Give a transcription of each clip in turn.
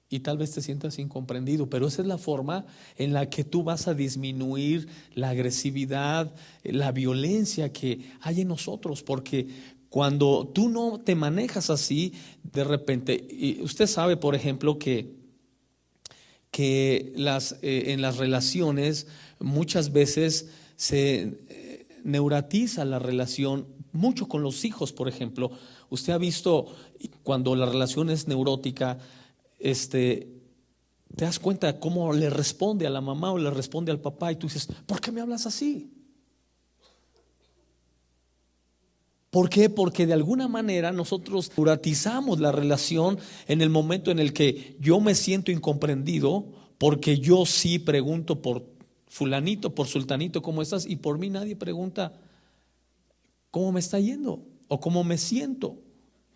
y tal vez te sientas incomprendido, pero esa es la forma en la que tú vas a disminuir la agresividad, la violencia que hay en nosotros, porque cuando tú no te manejas así, de repente, y usted sabe, por ejemplo, que en las relaciones muchas veces se neuratiza la relación, mucho con los hijos, por ejemplo. Usted ha visto cuando la relación es neurótica, te das cuenta cómo le responde a la mamá o le responde al papá y tú dices, ¿por qué me hablas así? ¿Por qué? Porque de alguna manera nosotros neuratizamos la relación en el momento en el que yo me siento incomprendido, porque yo sí pregunto por fulanito, por sultanito, ¿cómo estás? Y por mí nadie pregunta cómo me está yendo o cómo me siento.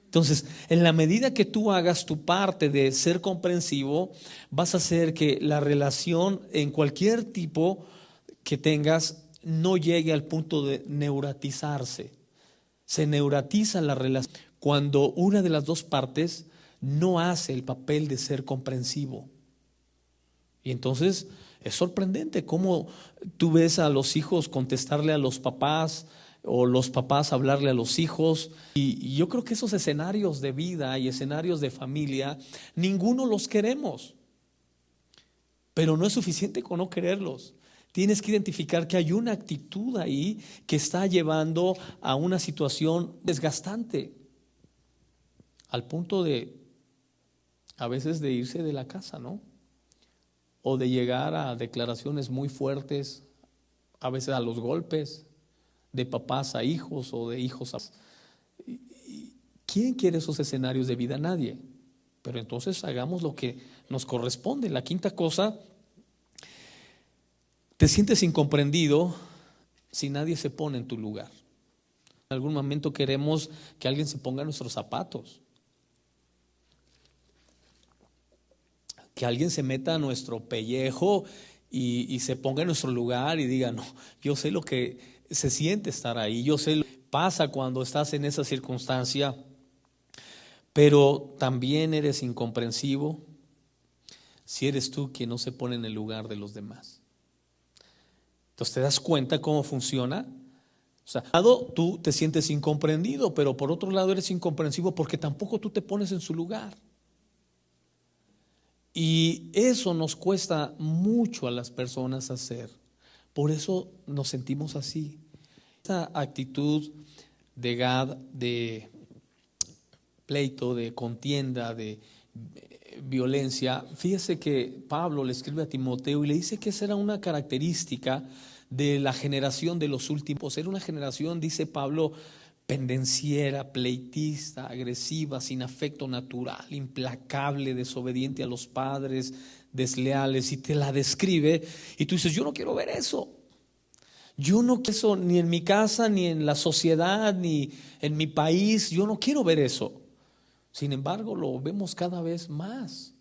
Entonces, en la medida que tú hagas tu parte de ser comprensivo, vas a hacer que la relación en cualquier tipo que tengas no llegue al punto de neuratizarse. Se neuratiza la relación cuando una de las dos partes no hace el papel de ser comprensivo. Y entonces es sorprendente cómo tú ves a los hijos contestarle a los papás o los papás hablarle a los hijos. Y yo creo que esos escenarios de vida y escenarios de familia, ninguno los queremos. Pero no es suficiente con no quererlos. Tienes que identificar que hay una actitud ahí que está llevando a una situación desgastante, al punto de a veces de irse de la casa, ¿no? O de llegar a declaraciones muy fuertes, a veces a los golpes, de papás a hijos o de hijos a... ¿Quién quiere esos escenarios de vida? Nadie. Pero entonces hagamos lo que nos corresponde. La quinta cosa, te sientes incomprendido si nadie se pone en tu lugar. En algún momento queremos que alguien se ponga en nuestros zapatos, que alguien se meta a nuestro pellejo y se ponga en nuestro lugar y diga, no, yo sé lo que se siente estar ahí, yo sé lo que pasa cuando estás en esa circunstancia, pero también eres incomprensivo si eres tú quien no se pone en el lugar de los demás. Entonces te das cuenta cómo funciona. O sea, por un lado tú te sientes incomprendido, pero por otro lado eres incomprensivo porque tampoco tú te pones en su lugar. Y eso nos cuesta mucho a las personas hacer. Por eso nos sentimos así. Esta actitud de Gad, de pleito, de contienda, de violencia, fíjese que Pablo le escribe a Timoteo y le dice que esa era una característica de la generación de los últimos. Era una generación, dice Pablo, pendenciera, pleitista, agresiva, sin afecto natural, implacable, desobediente a los padres, desleales, y te la describe y tú dices, yo no quiero ver eso. Yo no quiero eso ni en mi casa, ni en la sociedad, ni en mi país. Yo no quiero ver eso. Sin embargo, lo vemos cada vez más.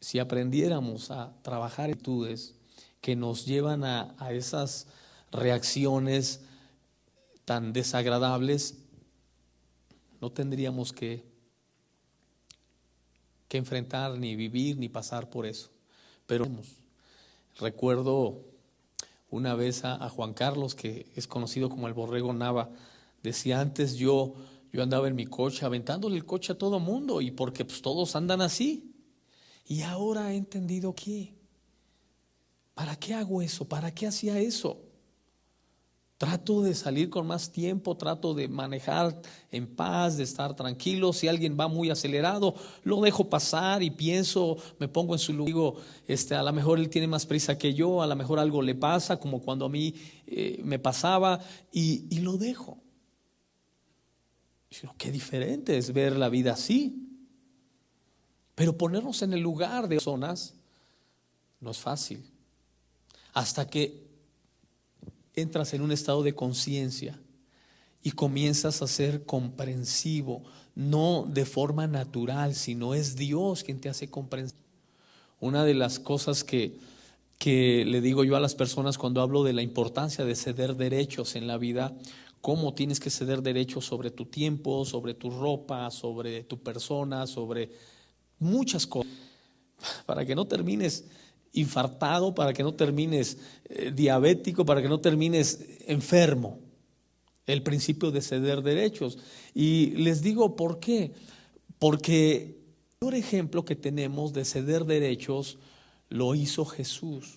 Si aprendiéramos a trabajar actitudes que nos llevan a esas reacciones tan desagradables, no tendríamos que enfrentar, ni vivir, ni pasar por eso. Pero recuerdo una vez a Juan Carlos, que es conocido como el Borrego Nava, decía antes yo andaba en mi coche aventándole el coche a todo mundo, y porque pues todos andan así. Y ahora he entendido que ¿para qué hago eso? ¿Para qué hacía eso? Trato de salir con más tiempo, trato de manejar en paz, de estar tranquilo. Si alguien va muy acelerado, lo dejo pasar y pienso, me pongo en su lugar. Digo, a lo mejor él tiene más prisa que yo, a lo mejor algo le pasa, como cuando a mí me pasaba, y lo dejo. Qué diferente es ver la vida así. Pero ponernos en el lugar de personas no es fácil. Hasta que entras en un estado de conciencia y comienzas a ser comprensivo, no de forma natural, sino es Dios quien te hace comprensivo. Una de las cosas que le digo yo a las personas cuando hablo de la importancia de ceder derechos en la vida, cómo tienes que ceder derechos sobre tu tiempo, sobre tu ropa, sobre tu persona, sobre muchas cosas, para que no termines infartado, para que no termines diabético, para que no termines enfermo. El principio de ceder derechos. Y les digo por qué. Porque el mayor ejemplo que tenemos de ceder derechos lo hizo Jesús.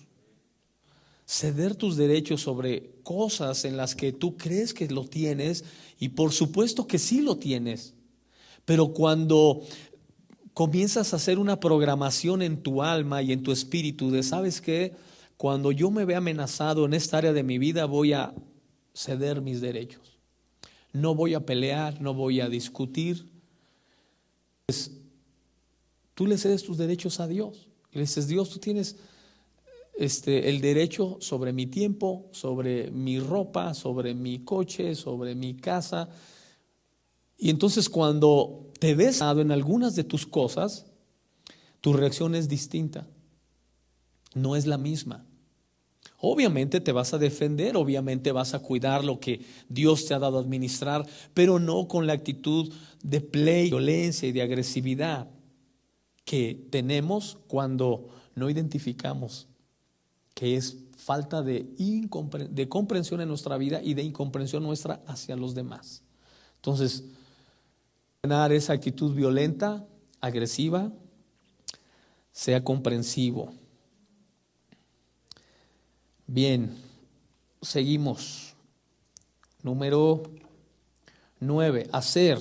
Ceder tus derechos sobre cosas en las que tú crees que lo tienes, y por supuesto que sí lo tienes, pero cuando comienzas a hacer una programación en tu alma y en tu espíritu de, ¿sabes qué? Cuando yo me vea amenazado en esta área de mi vida, voy a ceder mis derechos. No voy a pelear, no voy a discutir. Pues, tú le cedes tus derechos a Dios y le dices, Dios, tú tienes el derecho sobre mi tiempo, sobre mi ropa, sobre mi coche, sobre mi casa. Y entonces cuando te ves en algunas de tus cosas, tu reacción es distinta, no es la misma. Obviamente te vas a defender, obviamente vas a cuidar lo que Dios te ha dado a administrar, pero no con la actitud de violencia y de agresividad que tenemos cuando no identificamos que es falta de comprensión en nuestra vida y de incomprensión nuestra hacia los demás. Entonces, frenar esa actitud violenta, agresiva, sea comprensivo. Bien, seguimos. Número 9, hacer.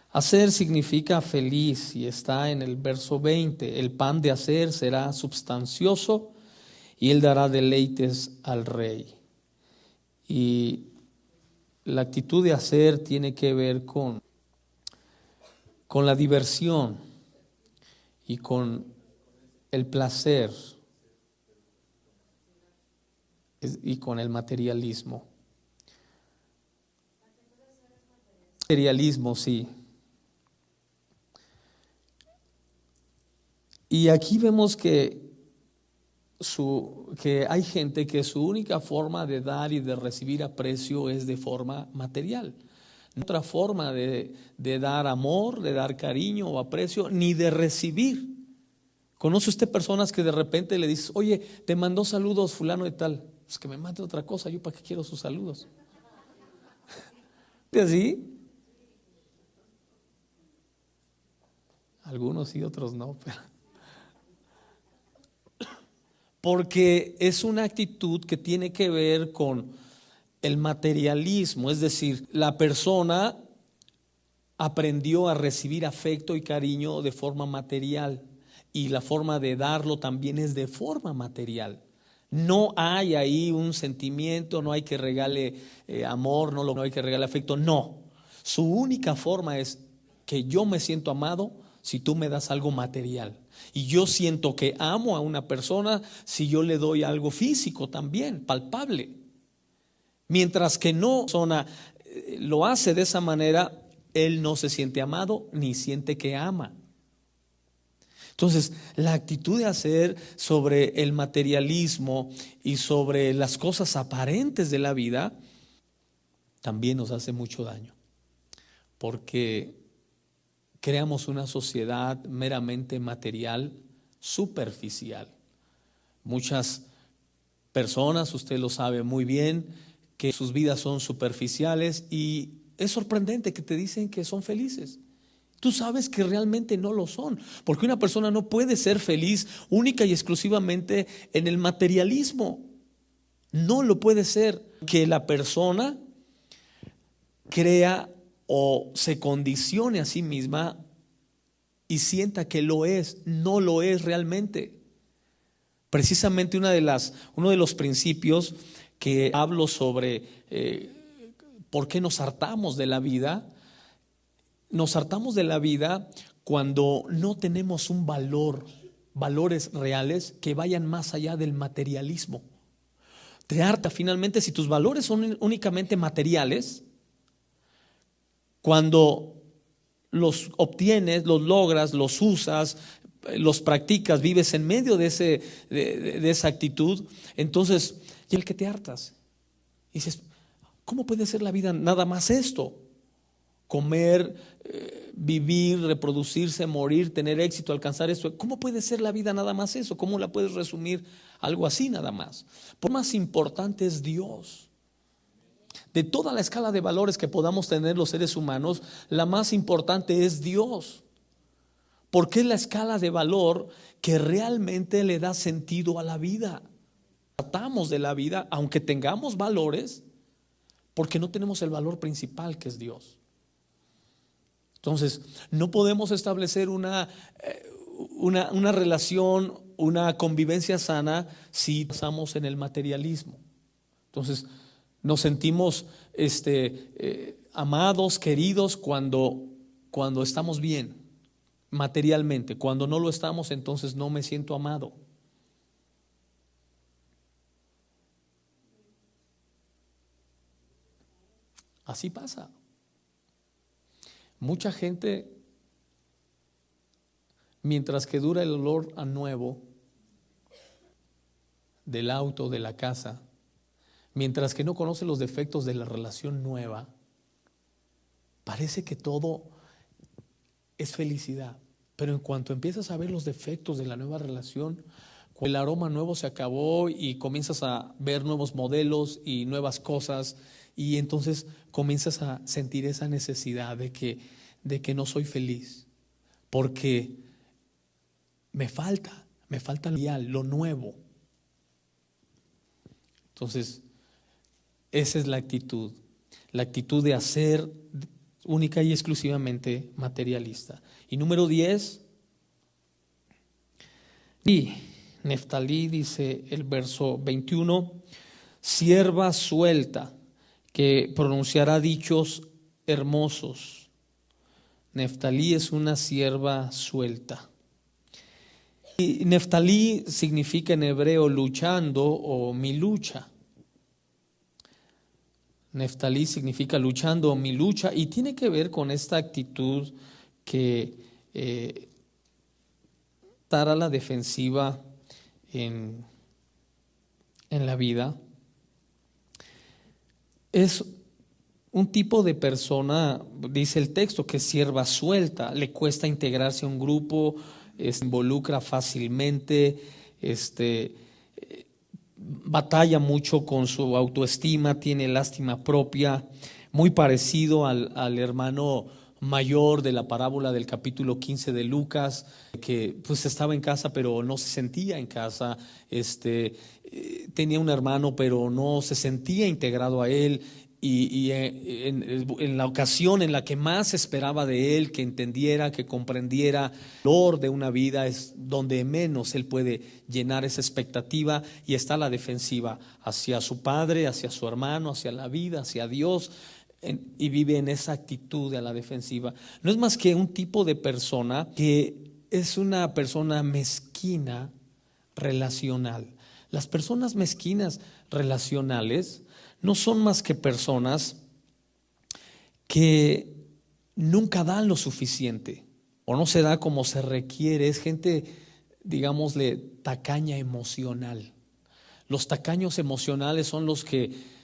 Hacer significa feliz y está en el verso 20. El pan de hacer será substancioso y él dará deleites al rey. Y la actitud de hacer tiene que ver con la diversión y con el placer y con el materialismo. Materialismo, sí. Y aquí vemos que hay gente que su única forma de dar y de recibir aprecio es de forma material. No hay otra forma de dar amor, de dar cariño o aprecio, ni de recibir. ¿Conoce usted personas que de repente le dices, oye, te mandó saludos fulano de tal? Pues que me mande otra cosa, yo para qué quiero sus saludos. ¿Y así? Algunos sí, otros no, pero porque es una actitud que tiene que ver con el materialismo, es decir, la persona aprendió a recibir afecto y cariño de forma material y la forma de darlo también es de forma material. No hay ahí un sentimiento, no hay que regale amor, no hay que regale afecto, no. Su única forma es que yo me siento amado si tú me das algo material. Y yo siento que amo a una persona si yo le doy algo físico también, palpable. Mientras que no persona lo hace de esa manera, él no se siente amado ni siente que ama. Entonces, la actitud de hacer sobre el materialismo y sobre las cosas aparentes de la vida también nos hace mucho daño, porque creamos una sociedad meramente material, superficial. Muchas personas, usted lo sabe muy bien, que sus vidas son superficiales y es sorprendente que te dicen que son felices. Tú sabes que realmente no lo son, porque una persona no puede ser feliz única y exclusivamente en el materialismo. No lo puede ser. Que la persona crea o se condicione a sí misma y sienta que lo es, no lo es realmente. Precisamente uno de los principios que hablo sobre por qué nos hartamos de la vida. Nos hartamos de la vida cuando no tenemos un valores reales que vayan más allá del materialismo. Te harta finalmente si tus valores son únicamente materiales. Cuando los obtienes, los logras, los usas, los practicas, vives en medio de esa actitud, entonces, ¿y el que te hartas? Y dices, ¿Cómo puede ser la vida nada más esto? Comer, vivir, reproducirse, morir, tener éxito, alcanzar esto. ¿Cómo puede ser la vida nada más eso? ¿Cómo la puedes resumir algo así nada más? Por más importante es Dios. De toda la escala de valores que podamos tener los seres humanos, la más importante es Dios. Porque es la escala de valor que realmente le da sentido a la vida. Tratamos de la vida, aunque tengamos valores, porque no tenemos el valor principal, que es Dios. Entonces, no podemos establecer una relación, una convivencia sana si pasamos en el materialismo. Entonces, nos sentimos amados, queridos cuando estamos bien materialmente. Cuando no lo estamos, entonces no me siento amado. Así pasa. Mucha gente, mientras que dura el olor a nuevo del auto, de la casa, mientras que no conoce los defectos de la relación nueva, parece que todo es felicidad. Pero en cuanto empiezas a ver los defectos de la nueva relación, el aroma nuevo se acabó y comienzas a ver nuevos modelos y nuevas cosas, y entonces comienzas a sentir esa necesidad de que no soy feliz, porque me falta lo nuevo. Entonces, esa es la actitud de hacer única y exclusivamente materialista. Y número 10, y Neftalí, dice el verso 21, sierva suelta que pronunciará dichos hermosos. Neftalí es una sierva suelta. Y Neftalí significa en hebreo luchando o mi lucha. Neftalí significa luchando o mi lucha, y tiene que ver con esta actitud que estar a la defensiva en la vida. Es un tipo de persona, dice el texto, que es sierva suelta, le cuesta integrarse a un grupo, se involucra fácilmente, batalla mucho con su autoestima, tiene lástima propia, muy parecido al hermano mayor de la parábola del capítulo 15 de Lucas, que pues estaba en casa pero no se sentía en casa, tenía un hermano pero no se sentía integrado a él, y en la ocasión en la que más esperaba de él, que entendiera, que comprendiera el valor de una vida, es donde menos él puede llenar esa expectativa, y está a la defensiva hacia su padre, hacia su hermano, hacia la vida, hacia Dios, y vive en esa actitud de a la defensiva. No es más que un tipo de persona que es una persona mezquina relacional. Las personas mezquinas relacionales no son más que personas que nunca dan lo suficiente o no se da como se requiere. Es gente, digámosle, tacaña emocional. Los tacaños emocionales son los que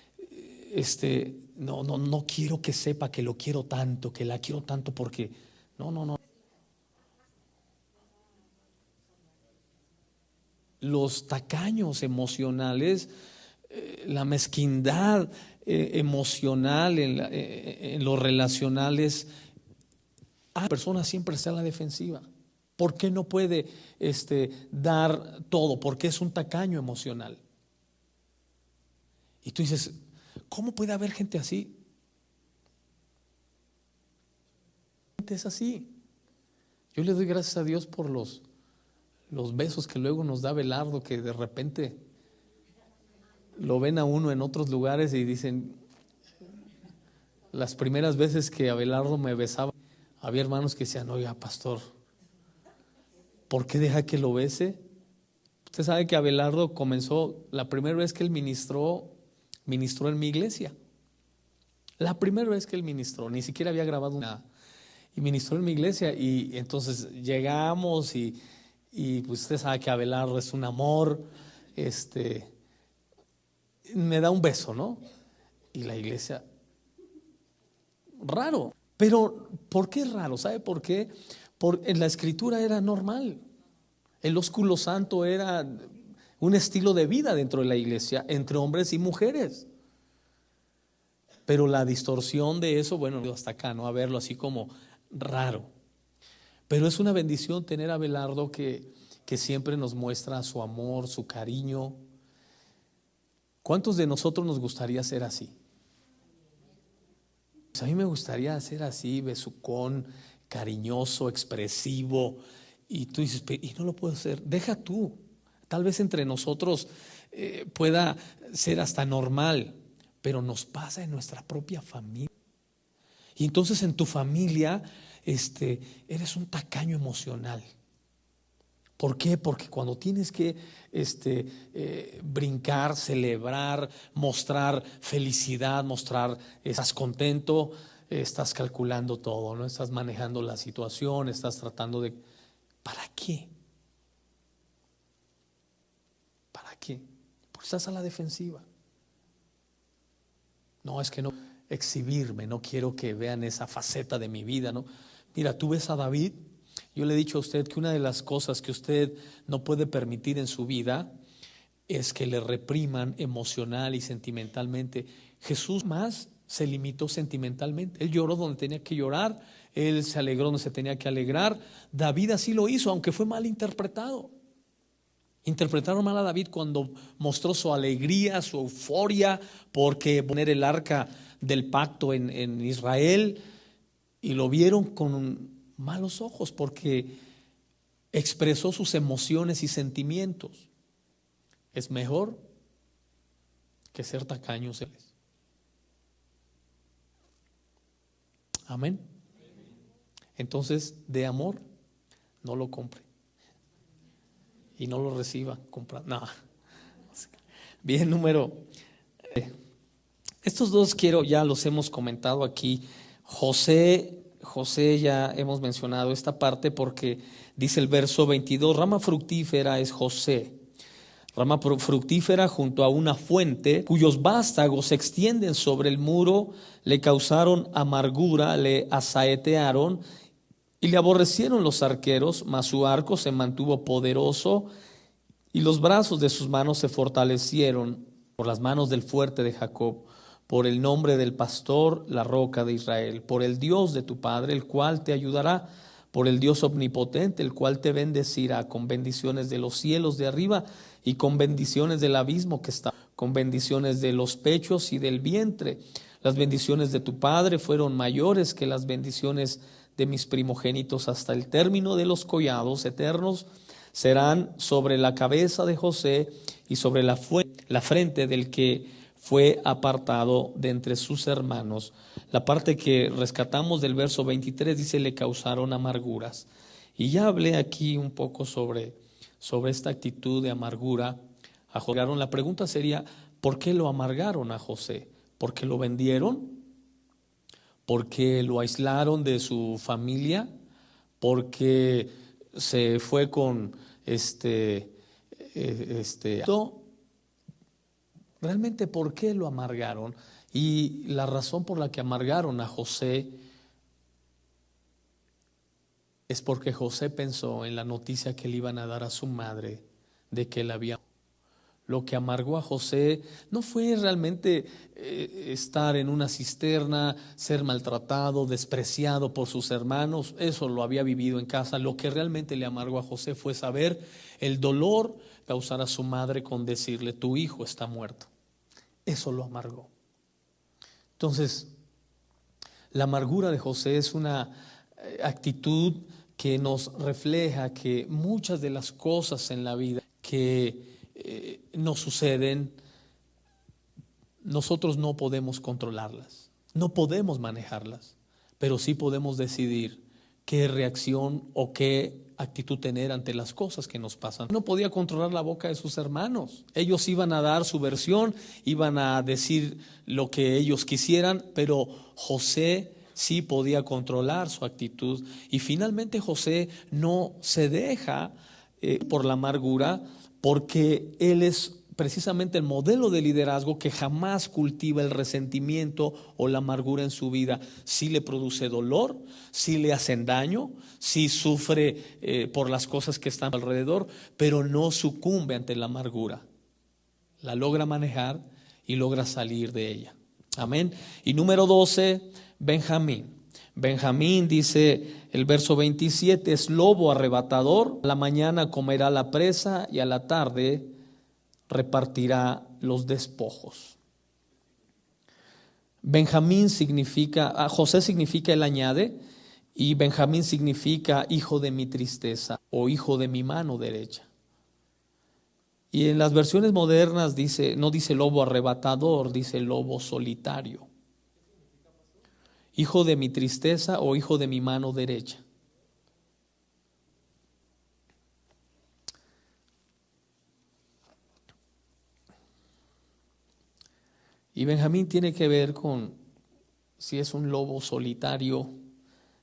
no quiero que sepa que lo quiero tanto, que la quiero tanto, porque no. Los tacaños emocionales, la mezquindad emocional en lo relacionales, la persona siempre está a la defensiva. ¿Por qué no puede dar todo? Porque es un tacaño emocional. Y tú dices, ¿cómo puede haber gente así? Gente es así. Yo le doy gracias a Dios por los besos que luego nos da Abelardo, que de repente lo ven a uno en otros lugares y dicen, las primeras veces que Abelardo me besaba, había hermanos que decían, oiga, pastor, ¿por qué deja que lo bese? Usted sabe que Abelardo comenzó, la primera vez que él ministró en mi iglesia. La primera vez que él ministró, ni siquiera había grabado nada, y ministró en mi iglesia. Y entonces llegamos y pues usted sabe que Abelardo es un amor, me da un beso, ¿no? Y la iglesia, raro. Pero ¿por qué raro? ¿Sabe por qué? En la escritura era normal. El ósculo santo era un estilo de vida dentro de la iglesia, entre hombres y mujeres. Pero la distorsión de eso, bueno, hasta acá, ¿no? A verlo así como raro. Pero es una bendición tener a Abelardo que siempre nos muestra su amor, su cariño. ¿Cuántos de nosotros nos gustaría ser así? Pues a mí me gustaría ser así, besucón, cariñoso, expresivo. Y tú dices, y no lo puedo hacer. Deja tú. Tal vez entre nosotros pueda ser hasta normal, pero nos pasa en nuestra propia familia. Y entonces en tu familia eres un tacaño emocional. ¿Por qué? Porque cuando tienes que brincar, celebrar, mostrar felicidad, mostrar, estás contento, estás calculando todo, ¿no? Estás manejando la situación, estás tratando de... ¿Para qué? ¿Para qué? Porque estás a la defensiva. No, es que no exhibirme, no quiero que vean esa faceta de mi vida, ¿no? Mira, tú ves a David. Yo le he dicho a usted que una de las cosas que usted no puede permitir en su vida es que le repriman emocional y sentimentalmente. Jesús más se limitó sentimentalmente. Él lloró donde tenía que llorar, él se alegró donde se tenía que alegrar. David así lo hizo, aunque fue mal interpretado. Interpretaron mal a David cuando mostró su alegría, su euforia, porque poner el arca del pacto en Israel, y lo vieron con malos ojos porque expresó sus emociones y sentimientos. Es mejor que ser tacaños. Amén. Entonces, de amor, no lo compre y no lo reciba. No. Bien, estos dos ya los hemos comentado aquí. José ya hemos mencionado esta parte porque dice el verso 22, rama fructífera es José, rama fructífera junto a una fuente, cuyos vástagos se extienden sobre el muro, le causaron amargura, le asaetearon y le aborrecieron los arqueros, mas su arco se mantuvo poderoso y los brazos de sus manos se fortalecieron por las manos del fuerte de Jacob, por el nombre del pastor, la roca de Israel, por el Dios de tu Padre, el cual te ayudará, por el Dios omnipotente, el cual te bendecirá con bendiciones de los cielos de arriba y con bendiciones del abismo que está, con bendiciones de los pechos y del vientre. Las bendiciones de tu Padre fueron mayores que las bendiciones de mis primogénitos hasta el término de los collados eternos. Serán sobre la cabeza de José y sobre la frente del que fue apartado de entre sus hermanos. La parte que rescatamos del verso 23 dice, le causaron amarguras. Y ya hablé aquí un poco sobre esta actitud de amargura a José. La pregunta sería, ¿por qué lo amargaron a José? ¿Por qué lo vendieron? ¿Por qué lo aislaron de su familia? ¿Por qué se fue con realmente por qué lo amargaron? Y la razón por la que amargaron a José es porque José pensó en la noticia que le iban a dar a su madre de que él había. Lo que amargó a José no fue realmente estar en una cisterna, ser maltratado, despreciado por sus hermanos. Eso lo había vivido en casa. Lo que realmente le amargó a José fue saber el dolor causar a su madre con decirle, tu hijo está muerto. Eso lo amargó. Entonces, la amargura de José es una actitud que nos refleja que muchas de las cosas en la vida que nos suceden, nosotros no podemos controlarlas, no podemos manejarlas, pero sí podemos decidir qué reacción o qué actitud tener ante las cosas que nos pasan. No podía controlar la boca de sus hermanos. Ellos iban a dar su versión, iban a decir lo que ellos quisieran, pero José sí podía controlar su actitud. Y finalmente José no se deja por la amargura, porque él es precisamente el modelo de liderazgo que jamás cultiva el resentimiento o la amargura en su vida. Sí le produce dolor, sí le hacen daño, sí sufre por las cosas que están alrededor, pero no sucumbe ante la amargura. La logra manejar y logra salir de ella. Amén. Y número 12, Benjamín. Benjamín, dice el verso 27, es lobo arrebatador. A la mañana comerá la presa y a la tarde repartirá los despojos. Benjamín significa, José significa, él añade, y Benjamín significa hijo de mi tristeza o hijo de mi mano derecha. Y en las versiones modernas dice, no dice lobo arrebatador, dice lobo solitario. Hijo de mi tristeza o hijo de mi mano derecha. Y Benjamín tiene que ver con, si es un lobo solitario,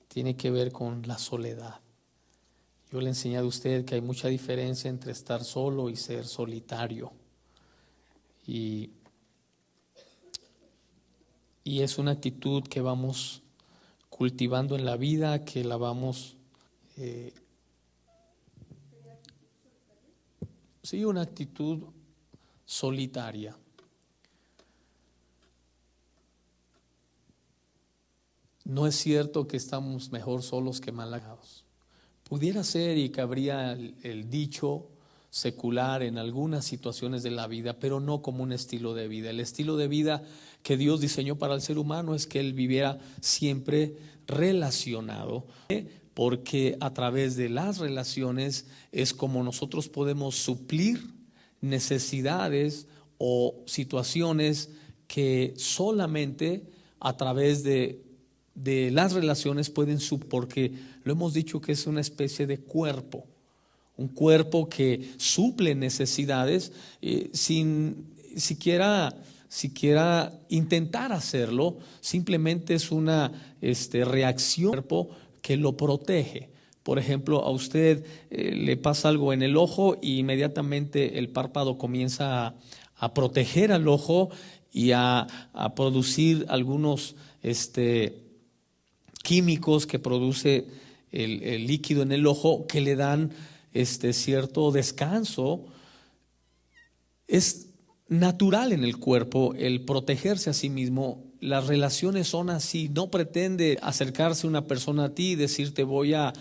tiene que ver con la soledad. Yo le he enseñado a usted que hay mucha diferencia entre estar solo y ser solitario. Y es una actitud que vamos cultivando en la vida, que la vamos, sí, una actitud solitaria. No es cierto que estamos mejor solos que mal acompañados. Pudiera ser y cabría el dicho secular en algunas situaciones de la vida, pero no como un estilo de vida. El estilo de vida que Dios diseñó para el ser humano es que él viviera siempre relacionado, porque a través de las relaciones es como nosotros podemos suplir necesidades o situaciones que solamente a través de las relaciones pueden suplir, porque lo hemos dicho que es una especie de cuerpo. Un cuerpo que suple necesidades sin siquiera intentar hacerlo. Simplemente es una reacción del cuerpo que lo protege. Por ejemplo, a usted le pasa algo en el ojo y inmediatamente el párpado comienza a proteger al ojo y a producir algunos químicos que produce el líquido en el ojo que le dan cierto descanso. Es natural en el cuerpo el protegerse a sí mismo. Las relaciones son así. No pretende acercarse una persona a ti y decir te voy a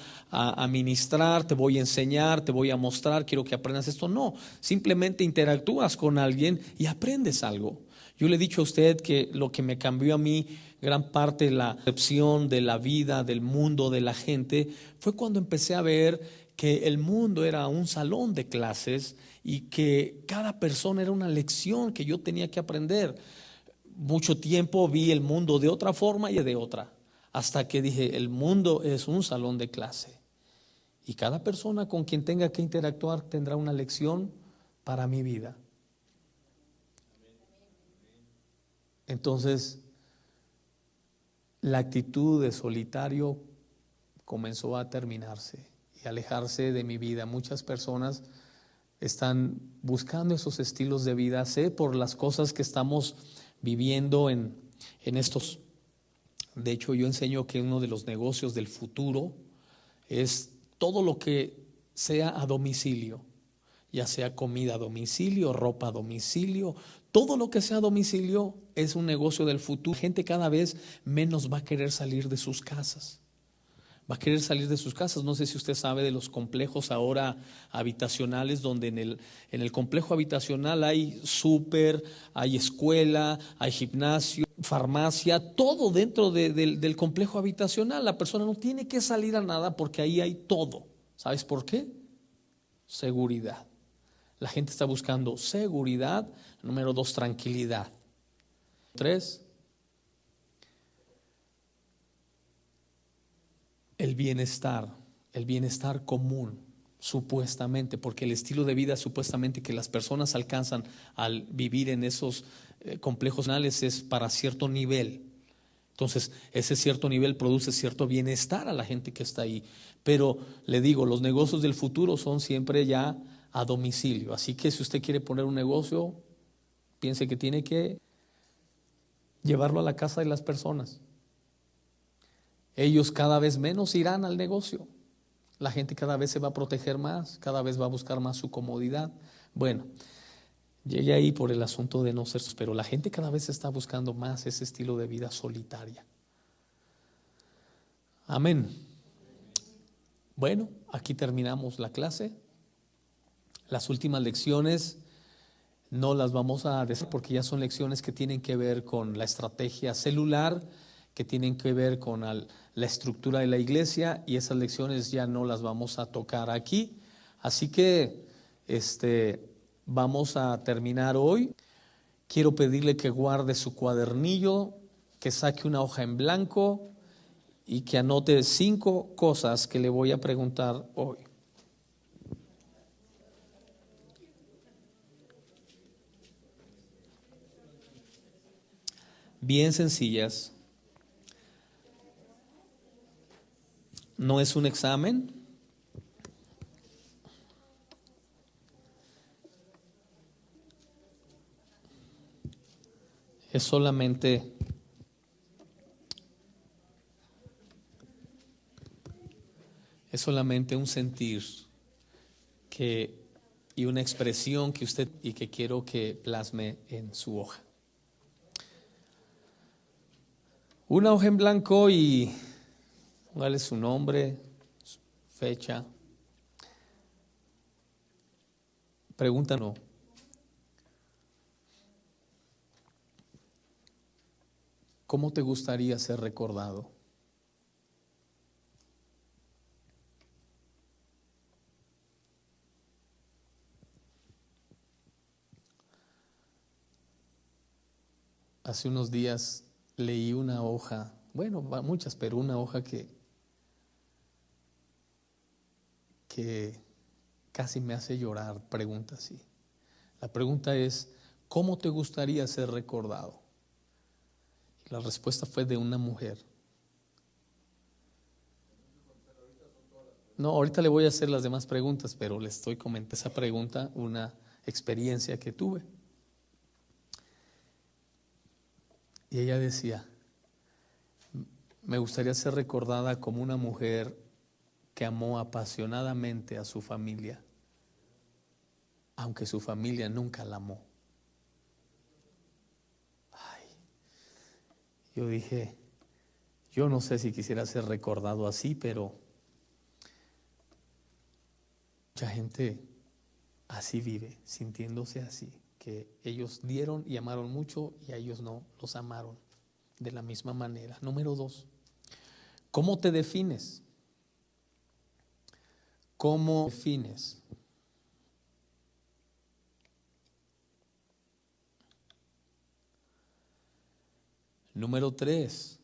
ministrar, te voy a enseñar, te voy a mostrar, quiero que aprendas esto. No, simplemente interactúas con alguien y aprendes algo. Yo le he dicho a usted que lo que me cambió a mí gran parte de la percepción de la vida, del mundo, de la gente, fue cuando empecé a ver que el mundo era un salón de clases y que cada persona era una lección que yo tenía que aprender. Mucho tiempo vi el mundo de otra forma y de otra, hasta que dije, el mundo es un salón de clase y cada persona con quien tenga que interactuar tendrá una lección para mi vida. Entonces, la actitud de solitario comenzó a terminarse y alejarse de mi vida. Muchas personas están buscando esos estilos de vida, sé por las cosas que estamos viviendo en estos. De hecho, yo enseño que uno de los negocios del futuro es todo lo que sea a domicilio, ya sea comida a domicilio, ropa a domicilio. Todo lo que sea a domicilio es un negocio del futuro. La gente cada vez menos va a querer salir de sus casas. Va a querer salir de sus casas. No sé si usted sabe de los complejos ahora habitacionales, donde en el complejo habitacional hay súper, hay escuela, hay gimnasio, farmacia, todo dentro del complejo habitacional. La persona no tiene que salir a nada porque ahí hay todo. ¿Sabes por qué? Seguridad. La gente está buscando seguridad. Número 2, tranquilidad. 3, el bienestar común, supuestamente, porque el estilo de vida supuestamente que las personas alcanzan al vivir en esos complejos nacionales es para cierto nivel. Entonces, ese cierto nivel produce cierto bienestar a la gente que está ahí. Pero le digo, los negocios del futuro son siempre ya a domicilio. Así que si usted quiere poner un negocio, piense que tiene que llevarlo a la casa de las personas. Ellos cada vez menos irán al negocio. La gente cada vez se va a proteger más, cada vez va a buscar más su comodidad. Bueno, llegué ahí por el asunto de no ser, pero la gente cada vez está buscando más ese estilo de vida solitaria. Amén. Bueno, aquí terminamos la clase. Las últimas lecciones no las vamos a decir porque ya son lecciones que tienen que ver con la estrategia celular, que tienen que ver con la estructura de la iglesia, y esas lecciones ya no las vamos a tocar aquí. Así que vamos a terminar hoy. Quiero pedirle que guarde su cuadernillo, que saque una hoja en blanco y que anote 5 cosas que le voy a preguntar hoy. Bien sencillas. No es un examen. Es solamente un sentir y una expresión que usted y que quiero que plasme en su hoja. Una hoja en blanco y póngale su nombre, su fecha. Pregunta no. ¿Cómo te gustaría ser recordado? Hace unos días leí una hoja, bueno, muchas, pero una hoja que casi me hace llorar. Pregunta así. La pregunta es, ¿cómo te gustaría ser recordado? Y la respuesta fue de una mujer. No, ahorita le voy a hacer las demás preguntas, pero le estoy comentando esa pregunta, una experiencia que tuve. Y ella decía, me gustaría ser recordada como una mujer que amó apasionadamente a su familia, aunque su familia nunca la amó. Ay, yo dije, yo no sé si quisiera ser recordado así, pero mucha gente así vive, sintiéndose así, que ellos dieron y amaron mucho y a ellos no los amaron de la misma manera. Número 2, ¿cómo te defines? ¿Cómo defines? Número 3,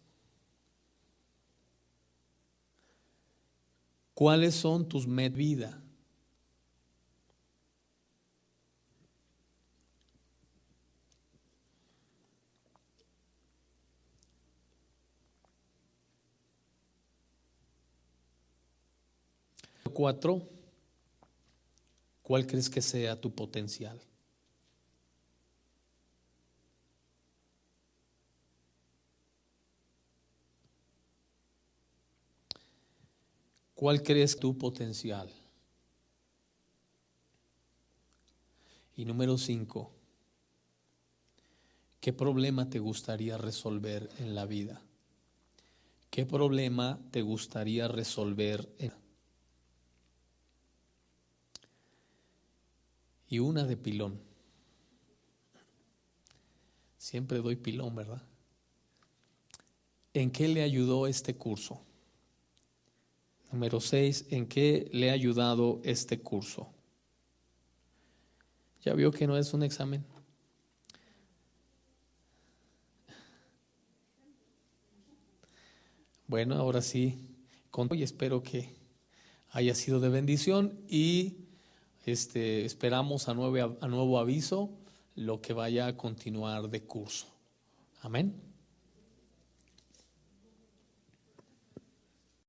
¿cuáles son tus metas de vida? Número 4, ¿cuál crees que sea tu potencial? ¿Cuál crees tu potencial? Y número 5, ¿qué problema te gustaría resolver en la vida? ¿Qué problema te gustaría resolver en la vida? Y una de pilón. Siempre doy pilón, ¿verdad? ¿En qué le ayudó este curso? Número 6, ¿en qué le ha ayudado este curso? ¿Ya vio que no es un examen? Bueno, ahora sí, y espero que haya sido de bendición y esperamos a nuevo aviso lo que vaya a continuar de curso. Amén.